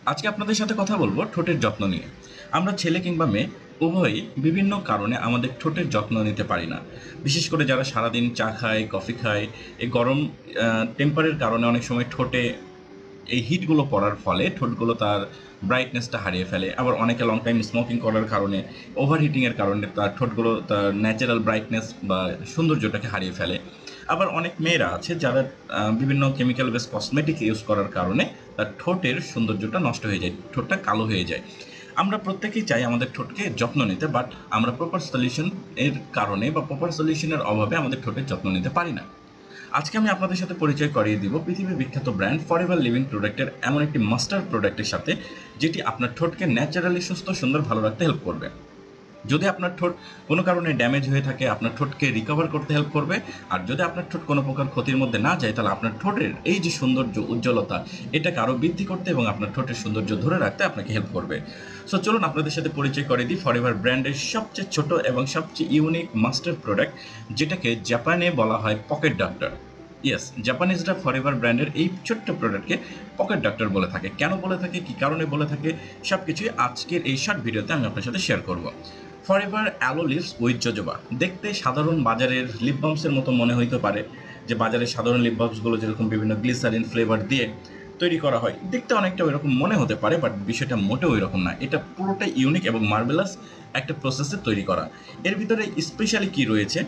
আজকে আপনাদের সাথে কথা বলবো ঠোঁটের যত্ন নিয়ে। আমরা ছেলে কিংবা মেয়ে উভয়ই বিভিন্ন কারণে আমাদের ঠোঁটের যত্ন নিতে পারি না। বিশেষ করে যারা সারাদিন চা খায়, কফি খায়, এই গরম টেম্পারের কারণে অনেক সময় ঠোঁটে এই হিটগুলো পড়ার ফলে ঠোঁটগুলো তার ব্রাইটনেসটা হারিয়ে ফেলে। আবার অনেকে লং টাইম স্মোকিং করার কারণে, ওভারহিটিংয়ের কারণে তার ঠোঁটগুলো তার ন্যাচারাল ব্রাইটনেস বা সৌন্দর্যটাকে হারিয়ে ফেলে। আবার অনেক মেয়েরা আছে যারা বিভিন্ন কেমিক্যাল বেস কসমেটিক ইউজ করার কারণে তার ঠোঁটের সৌন্দর্যটা নষ্ট হয়ে যায়, ঠোঁটটা কালো হয়ে যায়। আমরা প্রত্যেকেই চাই আমাদের ঠোঁটকে যত্ন নিতে, বাট আমরা প্রপার সলিউশন এর কারণে বা প্রপার সলিউশনের অভাবে আমাদের ঠোঁটের যত্ন নিতে পারি না। আজকে আমি আপনাদের সাথে পরিচয় করিয়ে দিব পৃথিবীর বিখ্যাত ব্র্যান্ড ফরএভার লিভিং প্রোডাক্টের এমন একটি মাস্টার প্রোডাক্টের সাথে, যেটি আপনার ঠোঁটকে ন্যাচারালি সুস্থ সুন্দর ভালো রাখতে হেল্প করবে। যদি আপনার ঠোঁট কোনো কারণে ড্যামেজ হয়ে থাকে, আপনার ঠোঁটকে রিকভার করতে হেল্প করবে। আর যদি আপনার ঠোঁট কোনো প্রকার ক্ষতির মধ্যে না যায়, তাহলে আপনার ঠোঁটের এই যে সৌন্দর্য, উজ্জ্বলতা, এটাকে আরও বৃদ্ধি করতে এবং আপনার ঠোঁটের সৌন্দর্য ধরে রাখতে আপনাকে হেল্প করবে। সো চলুন আপনাদের সাথে পরিচয় করে দিই ফরএভার ব্র্যান্ডের সবচেয়ে ছোট এবং সবচেয়ে ইউনিক মাস্টার প্রোডাক্ট, যেটাকে জাপানে বলা হয় পকেট ডাক্তার। ইয়েস, জাপানিজরা ফরএভার ব্র্যান্ডের এই ছোট্ট প্রোডাক্টকে পকেট ডাক্তার বলে থাকে। কেন বলে থাকে, কী কারণে বলে থাকে, সব কিছুই আজকের এই শর্ট ভিডিওতে আমি আপনার সাথে শেয়ার করব। Forever Aloe Lips with jojoba দেখতে সাধারণ বাজারের লিপ বামসের মতো মনে হইতে পারে, যে বাজারের সাধারণ লিপ বামসগুলো যেরকম বিভিন্ন গ্লিসারিন ফ্লেভার দিয়ে তৈরি করা হয়, দেখতে অনেকটা ওই রকম মনে হতে পারে, বাট বিষয়টা মোটেও ওই রকম না। এটা পুরোটাই ইউনিক এবং মার্ভেলাস একটা প্রসেসে তৈরি করা। এর ভিতরে স্পেশালি কি রয়েছে,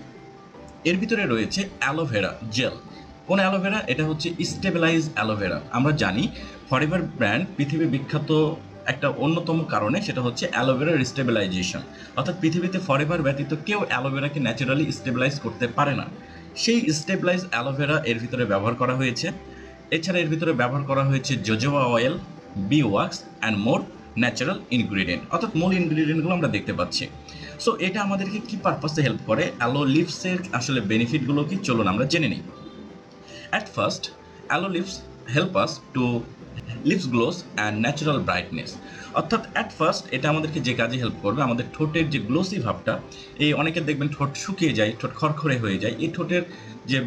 এর ভিতরে রয়েছে অ্যালোভেরা জেল। কোন অ্যালোভেরা? এটা হচ্ছে স্টেবিলাইজ অ্যালোভেরা। আমরা জানি ফরএভার ব্র্যান্ড পৃথিবী বিখ্যাত একটা অন্যতম কারণে, সেটা হচ্ছে অ্যালোভেরার স্টেবিলাইজেশন। অর্থাৎ পৃথিবীতে ফরএভার ব্যতীত কেউ অ্যালোভেরাকে ন্যাচারালি স্টেবিলাইজ করতে পারে না। সেই স্টেবিলাইজ অ্যালোভেরা এর ভিতরে ব্যবহার করা হয়েছে। এছাড়া এর ভিতরে ব্যবহার করা হয়েছে jojoba oil, bee wax and more natural ingredient, অর্থাৎ মূল ইনগ্রিডিয়েন্টগুলো আমরা দেখতে পাচ্ছি। সো এটা আমাদেরকে কি পারপাসে হেল্প করে, অ্যালো লিপসের আসলে বেনিফিটগুলো কি, চলুন আমরা জেনে নিই। At first, aloe lips help us to lips gloss and natural brightness। অর্থাৎ অ্যাট ফার্স্ট এটা আমাদেরকে যে কাজে হেল্প করবে, আমাদের ঠোঁটের যে গ্লোসি ভাবটা, এই অনেকে দেখবেন ঠোঁট শুকিয়ে যায়, ঠোঁট খরখরে হয়ে যায়, এই ঠোঁটের যে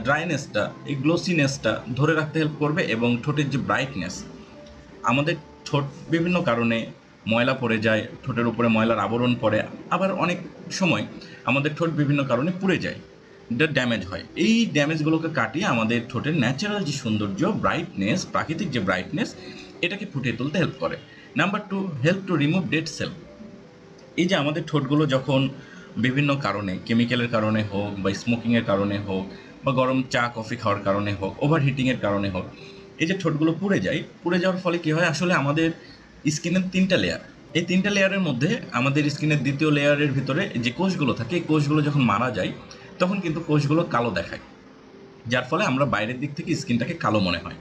ড্রাইনেসটা, এই গ্লোসিনেসটা ধরে রাখতে হেল্প করবে। এবং ঠোঁটের যে ব্রাইটনেস, আমাদের ঠোঁট বিভিন্ন কারণে ময়লা পড়ে যায়, ঠোঁটের উপরে ময়লার আবরণ পড়ে, আবার অনেক সময় আমাদের ঠোঁট বিভিন্ন কারণে পুড়ে যায়, এটা ড্যামেজ হয়। এই ড্যামেজগুলোকে কাটিয়ে আমাদের ঠোঁটের ন্যাচারাল যে সৌন্দর্য, ব্রাইটনেস, প্রাকৃতিক যে ব্রাইটনেস, এটাকে ফুটিয়ে তুলতে হেল্প করে। Number two, help to remove dead cell. এই যে আমাদের ঠোঁটগুলো যখন বিভিন্ন কারণে, কেমিক্যালের কারণে হোক বা স্মোকিংয়ের কারণে হোক বা গরম চা কফি খাওয়ার কারণে হোক, ওভার হিটিংয়ের কারণে হোক, এই যে ঠোঁটগুলো পুড়ে যায়, পুড়ে যাওয়ার ফলে কী হয়, আসলে আমাদের স্কিনের তিনটা লেয়ার, এই তিনটা লেয়ারের মধ্যে আমাদের স্কিনের দ্বিতীয় লেয়ারের ভিতরে যে কোষগুলো থাকে, এই কোষগুলো যখন মারা যায়, তখন কিন্তু কোষগুলো কালো দেখায়, যার ফলে আমরা বাইরের দিক থেকে স্কিনটাকে কালো মনে হয়।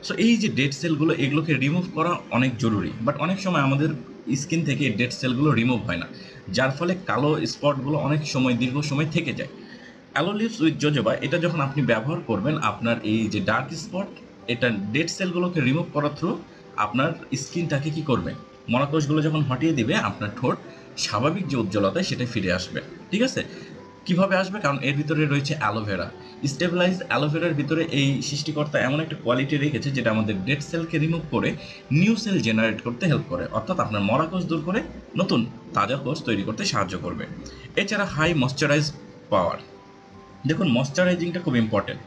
সো এই যে ডেড সেলগুলো, এগুলোকে রিমুভ করা অনেক জরুরি, বাট অনেক সময় আমাদের স্কিন থেকে এই ডেড সেলগুলো রিমুভ হয় না, যার ফলে কালো স্পটগুলো অনেক সময় দীর্ঘ সময় থেকে যায়। অ্যালো লিপস উইথ জোজোবা এটা যখন আপনি ব্যবহার করবেন, আপনার এই যে ডার্ক স্পট, এটা ডেড সেলগুলোকে রিমুভ করার থ্রু আপনার স্কিনটাকে কী করবে, মরাকোষগুলো যখন হটিয়ে দিবে, আপনার ঠোঁট স্বাভাবিক যে উজ্জ্বলতা সেটা ফিরে আসবে। ঠিক আছে? কিভাবে আসবে? কারণ এর ভিতরে রয়েছে অ্যালোভেরা। স্টেবিলাইজড অ্যালোভেরার ভিতরে এই সৃষ্টিকর্তা এমন একটা কোয়ালিটি রেখেছে, যেটা আমাদের ডেড সেলকে রিমুভ করে নিউ সেল জেনারেট করতে হেল্প করে, অর্থাৎ আপনার মরা কোষ দূর করে নতুন তাজা কোষ তৈরি করতে সাহায্য করবে। এছাড়া হাই ময়শ্চারাইজ পাওয়ার। দেখুন, ময়শ্চারাইজিংটা খুব ইম্পর্টেন্ট।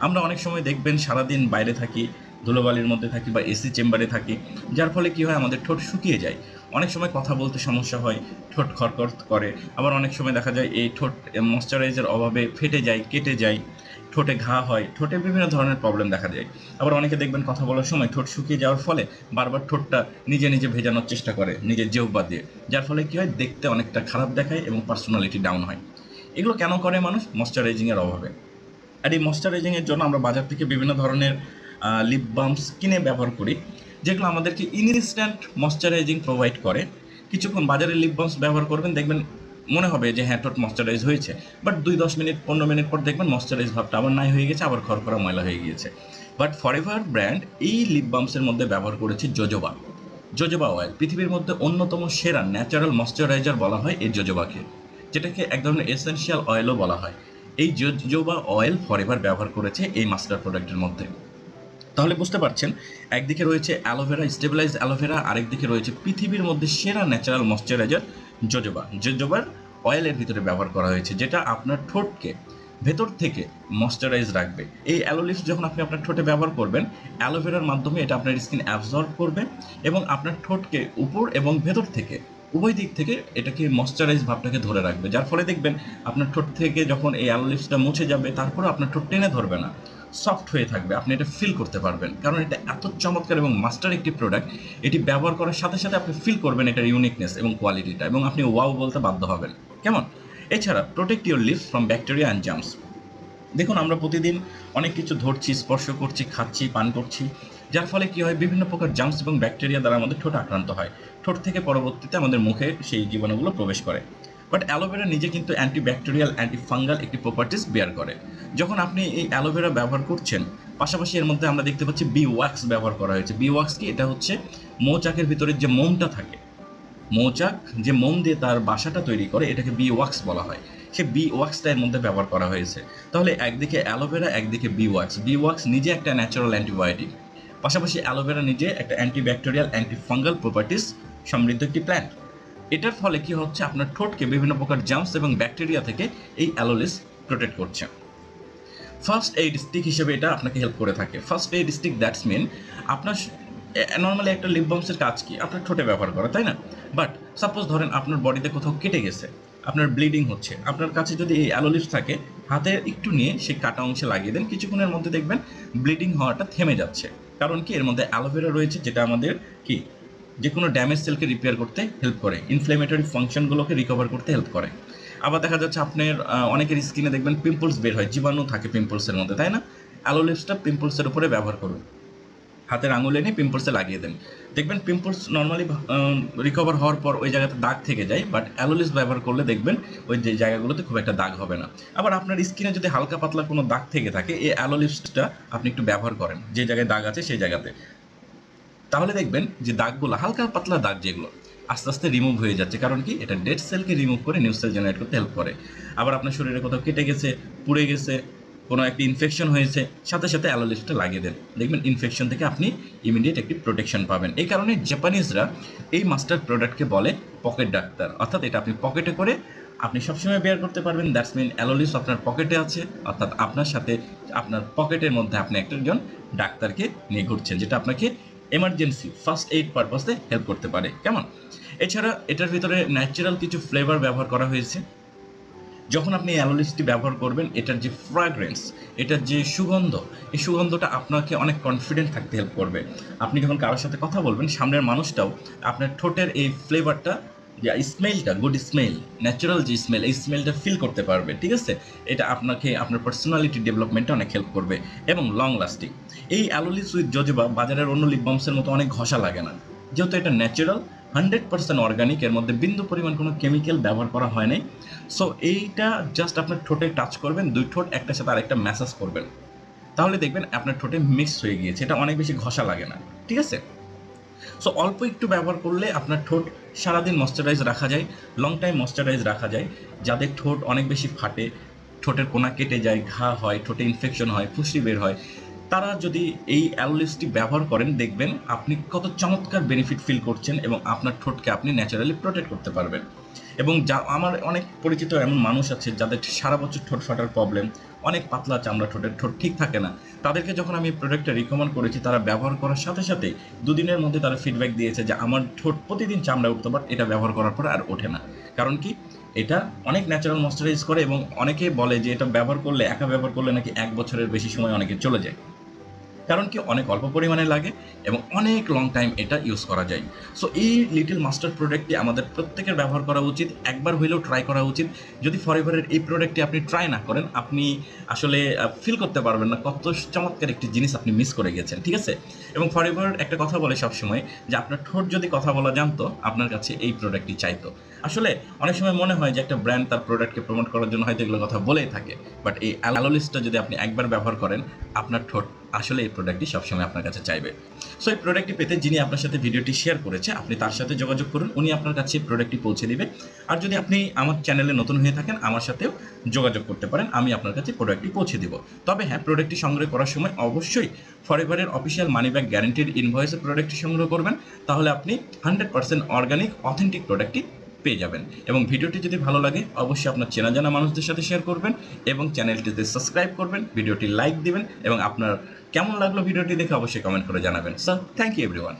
আমরা অনেক সময় দেখবেন সারাদিন বাইরে থাকি, ধুলোবালির মধ্যে থাকি বা এসি চেম্বারে থাকি, যার ফলে কী হয়, আমাদের ঠোঁট শুকিয়ে যায়, অনেক সময় কথা বলতে সমস্যা হয়, ঠোঁট খরখর করে, আবার অনেক সময় দেখা যায় এই ঠোঁট ময়শ্চারাইজের অভাবে ফেটে যায়, কেটে যায়, ঠোঁটে ঘা হয়, ঠোঁটে বিভিন্ন ধরনের প্রবলেম দেখা যায়। আবার অনেকে দেখবেন কথা বলার সময় ঠোঁট শুকিয়ে যাওয়ার ফলে বারবার ঠোঁটটা নিজে নিজে ভেজানোর চেষ্টা করে নিজের জিহ্বা দিয়ে, যার ফলে কী হয়, দেখতে অনেকটা খারাপ দেখায় এবং পার্সোনালিটি ডাউন হয়। এগুলো কেন করে মানুষ? ময়শ্চারাইজিংয়ের অভাবে। আর এই ময়শ্চারাইজিংয়ের জন্য আমরা বাজার থেকে বিভিন্ন ধরনের লিপ বামস কিনে ব্যবহার করি, যেগুলো আমাদেরকে ইনস্ট্যান্ট ময়শ্চারাইজিং প্রোভাইড করে। কিছুক্ষণ বাজারে লিপ বামস ব্যবহার করবেন, দেখবেন মনে হবে যে হ্যাঁ, ঠোঁট ময়শ্চারাইজ হয়েছে, বাট 2-10 মিনিট 15 মিনিট পর দেখবেন ময়শ্চারাইজ ভাবটা আবার নাই হয়ে গেছে, আবার খরখরা ময়লা হয়ে গিয়েছে। বাট ফরএভার ব্র্যান্ড এই লিপ বামসের মধ্যে ব্যবহার করেছে জোজোবা। জোজোবা অয়েল পৃথিবীর মধ্যে অন্যতম সেরা ন্যাচারাল ময়শ্চারাইজার বলা হয় এই জোজোবাকে, যেটাকে এক ধরনের এসেনশিয়াল অয়েলও বলা হয়। এই জোজোবা অয়েল ফরএভার ব্যবহার করেছে এই মাস্টার প্রোডাক্টের মধ্যে। তাহলে বুঝতে পারছেন, একদিকে রয়েছে অ্যালোভেরা, স্টেবিলাইজ অ্যালোভেরা, আরেকদিকে রয়েছে পৃথিবীর মধ্যে সেরা ন্যাচারাল ময়শ্চারাইজার জোজোবা। জোজোবার অয়েলের ভিতরে ব্যবহার করা হয়েছে, যেটা আপনার ঠোঁটকে ভেতর থেকে ময়শ্চারাইজ রাখবে। এই অ্যালো লিপস যখন আপনি আপনার ঠোঁটে ব্যবহার করবেন, অ্যালোভেরার মাধ্যমে এটা আপনার স্কিন অ্যাবজর্ব করবে এবং আপনার ঠোঁটকে উপর এবং ভেতর থেকে উভয় দিক থেকে এটাকে ময়শ্চারাইজ ভাবটাকে ধরে রাখবে, যার ফলে দেখবেন আপনার ঠোঁট থেকে যখন এই অ্যালো লিপসটা মুছে যাবে, তারপরে আপনার ঠোঁট টেনে ধরবে না, সফট হয়ে থাকবে, আপনি এটা ফিল করতে পারবেন। কারণ এটা এত চমৎকার এবং মাস্টার একটি প্রোডাক্ট, এটি ব্যবহার করার সাথে সাথে আপনি ফিল করবেন এটার ইউনিকনেস এবং কোয়ালিটিটা, এবং আপনি ওয়াও বলতে বাধ্য হবেন। কেমন? এছাড়া protect your lips from bacteria and germs. দেখুন, আমরা প্রতিদিন অনেক কিছু ধরছি, স্পর্শ করছি, খাচ্ছি, পান করছি, যার ফলে কী হয়, বিভিন্ন প্রকার জার্মস এবং ব্যাকটেরিয়া দ্বারা আমাদের ঠোঁট আক্রান্ত হয়। ঠোঁট থেকে পরবর্তীতে আমাদের মুখে সেই জীবাণুগুলো প্রবেশ করে। বাট অ্যালোভেরা নিজে কিন্তু অ্যান্টিব্যাকটেরিয়াল, অ্যান্টিফাঙ্গাল একটি প্রপার্টিস বেয়ার করে। যখন আপনি এই অ্যালোভেরা ব্যবহার করছেন, পাশাপাশি এর মধ্যে আমরা দেখতে পাচ্ছি বি ওয়াক্স ব্যবহার করা হয়েছে। বি ওয়াক্স কি? এটা হচ্ছে মৌচাকের ভিতরে যে মোমটা থাকে, মৌচাক যে মোম দিয়ে তার বাসাটা তৈরি করে, এটাকে বি ওয়াক্স বলা হয়। সে বি ওয়াক্সটা এর মধ্যে ব্যবহার করা হয়েছে। তাহলে একদিকে অ্যালোভেরা, একদিকে বি ওয়াক্স। বি ওয়াক্স নিজে একটা ন্যাচারাল অ্যান্টিবায়োটিক, পাশাপাশি অ্যালোভেরা নিজে একটা অ্যান্টিব্যাকটেরিয়াল, অ্যান্টিফাঙ্গাল প্রপার্টিস সমৃদ্ধ একটি প্ল্যান্ট। এটার ফলে কি হচ্ছে, আপনার ঠোঁটকে বিভিন্ন প্রকার জার্মস এবং ব্যাকটেরিয়া থেকে এই অ্যালোলিস প্রোটেক্ট করছে। ফার্স্ট এইড স্টিক হিসেবে এটা আপনাকে হেল্প করে থাকে। First aid stick that's mean, আপনার নর্মালি একটা লিপ বামসের কাজ কি? আপনার ঠোঁটে ব্যবহার করা, তাই না? বাট সাপোজ ধরেন আপনার বডিতে কোথাও কেটে গেছে, আপনার ব্লিডিং হচ্ছে, আপনার কাছে যদি এই অ্যালো লিপস থাকে, হাতে একটু নিয়ে সেই কাটা অংশে লাগিয়ে দেন, কিছুক্ষণের মধ্যে দেখবেন ব্লিডিং হওয়াটা থেমে যাচ্ছে। কারণ কি? এর মধ্যে অ্যালোভেরা রয়েছে, যেটা আমাদের কি, যে কোনো ড্যামেজ সেলকে রিপেয়ার করতে হেল্প করে, ইনফ্লেমেটরি ফাংশনগুলোকে রিকভার করতে হেল্প করে। আবার দেখা যাচ্ছে আপনার অনেকের স্কিনে দেখবেন পিম্পলস বের হয়, জীবাণু থাকে পিম্পলসের মধ্যে, তাই না? অ্যালো লিপসটা পিম্পলসের উপরে ব্যবহার করুন, হাতের আঙুলে নিয়ে পিম্পলসে লাগিয়ে দেন, দেখবেন পিম্পলস নর্মালি রিকভার হওয়ার পর ওই জায়গাতে দাগ থেকে যায়। বাট অ্যালো লিপস ব্যবহার করলে দেখবেন ওই যে জায়গাগুলোতে খুব একটা দাগ হবে না। আবার আপনার স্কিনে যদি হালকা পাতলা কোনো দাগ থেকে থাকে, এই অ্যালো লিপসটা আপনি একটু ব্যবহার করেন যে জায়গায় দাগ আছে সেই জায়গাতে, তাহলে দেখবেন যে দাগগুলো, হালকা পাতলা দাগ যেগুলো, আস্তে আস্তে রিমুভ হয়ে যাচ্ছে। কারণ কি? এটা ডেড সেলকে রিমুভ করে নিউ সেল জেনারেট করতে হেল্প করে। আবার আপনার শরীরে কোথাও কেটে গেছে, পুড়ে গেছে, কোনো একটি ইনফেকশন হয়েছে, সাথে সাথে অ্যালো লিপসটা লাগিয়ে দেন, দেখবেন ইনফেকশন থেকে আপনি ইমিডিয়েট একটি প্রোটেকশন পাবেন। এই কারণে জাপানিজরা এই মাস্টার প্রোডাক্টকে বলে পকেট ডাক্তার, অর্থাৎ এটা আপনি পকেটে করে আপনি সবসময় বেয়ার করতে পারবেন। দ্যাটস মিন অ্যালো লিপস আপনার পকেটে আছে, অর্থাৎ আপনার সাথে আপনার পকেটের মধ্যে আপনি একজন ডাক্তারকে নিয়ে ঘুরছেন, যেটা আপনাকে এমার্জেন্সি ফার্স্ট এইড পারপাসে হেল্প করতে পারে। কেমন? এছাড়া এটার ভিতরে ন্যাচারাল কিছু ফ্লেভার ব্যবহার করা হয়েছে। যখন আপনি অ্যালো লিপসটি ব্যবহার করবেন, এটার যে ফ্র্যাগ্রেন্স, এটার যে সুগন্ধ, এই সুগন্ধটা আপনাকে অনেক কনফিডেন্ট থাকতে হেল্প করবে। আপনি যখন কারোর সাথে কথা বলবেন, সামনের মানুষটাও আপনার ঠোঁটের এই ফ্লেভারটা, যে স্মেলটা, গুড স্মেল, ন্যাচারাল যে স্মেল, এই স্মেলটা ফিল করতে পারবে। ঠিক আছে? এটা আপনাকে আপনার পার্সোনালিটি ডেভেলপমেন্টে অনেক হেল্প করবে এবং লং লাস্টিং। এই অ্যালো লিপস উইথ জোজোবা বাজারের অন্য লিপ বামসের মতো অনেক ঘষা লাগে না, যেহেতু এটা ন্যাচারাল, 100% অর্গানিক, এর মধ্যে বিন্দু পরিমাণ কোনো কেমিক্যাল ব্যবহার করা হয় নাই। সো এইটা জাস্ট আপনার ঠোঁটে টাচ করবেন, দুই ঠোঁট একটার সাথে আরেকটা ম্যাসাজ করবেন, তাহলে দেখবেন আপনার ঠোঁটে মিক্স হয়ে গিয়েছে, এটা অনেক বেশি ঘষা লাগে না। ঠিক আছে? সো অল্প একটু ব্যবহার করলে আপনার ঠোঁট সারাদিন ময়শ্চারাইজ রাখা যায়, লং টাইম ময়শ্চারাইজ রাখা যায়। যাদের ঠোঁট অনেক বেশি ফাটে, ঠোঁটের কোনা কেটে যায়, ঘা হয়, ঠোঁটে ইনফেকশন হয়, ফুসলি বের হয়, তারা যদি এই অ্যালো লিপসটি ব্যবহার করেন, দেখবেন আপনি কত চমৎকার বেনিফিট ফিল করছেন এবং আপনার ঠোঁটকে আপনি ন্যাচারালি প্রোটেক্ট করতে পারবেন। এবং আমার অনেক পরিচিত এমন মানুষ আছে যাদের সারা বছর ঠোঁট ফাটার প্রবলেম, অনেক পাতলা চামড়া, ঠোঁটের ঠোঁট ঠিক থাকে না। তাদেরকে যখন আমি প্রোডাক্টটা রিকমেন্ড করেছি, তারা ব্যবহার করার সাথে সাথেই দুদিনের মধ্যে তারা ফিডব্যাক দিয়েছে যে আমার ঠোঁট প্রতিদিন চামড়া উঠতো, বাট এটা ব্যবহার করার পর আর ওঠে না। কারণ কি? এটা অনেক ন্যাচারাল ময়শ্চারাইজ করে, এবং অনেকে বলে যে এটা ব্যবহার করলে, একা ব্যবহার করলে নাকি 1 বছরের বেশি সময় অনেকে চলে যায়। কারণ কি? অনেক অল্প পরিমাণে লাগে এবং অনেক লং টাইম এটা ইউজ করা যায়। সো এই লিটল মাস্টার প্রোডাক্টটি আমাদের প্রত্যেকের ব্যবহার করা উচিত, একবার হইলেও ট্রাই করা উচিত। যদি ফরএভারের এই প্রোডাক্টটি আপনি ট্রাই না করেন, আপনি আসলে ফিল করতে পারবেন না কত চমৎকার একটি জিনিস আপনি মিস করে গেছেন। ঠিক আছে? এবং ফরএভার একটা কথা বলে সবসময়, যে আপনার ঠোঁট যদি কথা বলা জানতো, আপনার কাছে এই প্রোডাক্টটি চাইতো। আসলে অনেক সময় মনে হয় যে একটা ব্র্যান্ড তার প্রোডাক্টকে প্রমোট করার জন্য হয়তো এগুলো কথা বলেই থাকে, বাট এই অ্যালো লিপসটা যদি আপনি একবার ব্যবহার করেন, আপনার ঠোঁট আসলে এই প্রোডাক্টটি সবসময় আপনার কাছে চাইবে। সো এই প্রোডাক্টটি পেতে যিনি আপনার সাথে ভিডিওটি শেয়ার করেছে, আপনি তার সাথে যোগাযোগ করুন, উনি আপনার কাছে প্রোডাক্টটি পৌঁছে দিবে। আর যদি আপনি আমার চ্যানেলে নতুন হয়ে থাকেন, আমার সাথেও যোগাযোগ করতে পারেন, আমি আপনার কাছে প্রোডাক্টটি পৌঁছে দিব। তবে হ্যাঁ, প্রোডাক্টটি সংগ্রহ করার সময় অবশ্যই ফরএভারের অফিসিয়াল মানি ব্যাক গ্যারান্টির ইনভয়েসে প্রোডাক্টটি সংগ্রহ করবেন, তাহলে আপনি 100% অর্গানিক অথেন্টিক প্রোডাক্টটি পেয়ে যাবেন। এবং ভিডিওটি যদি ভালো লাগে অবশ্যই আপনার চেনা জানা মানুষদের সাথে শেয়ার করবেন এবং চ্যানেলটিতে সাবস্ক্রাইব করবেন, ভিডিওটি লাইক দিবেন এবং আপনার কেমন লাগলো ভিডিওটি দেখে অবশ্যই কমেন্ট করে জানাবেন। So thank you everyone.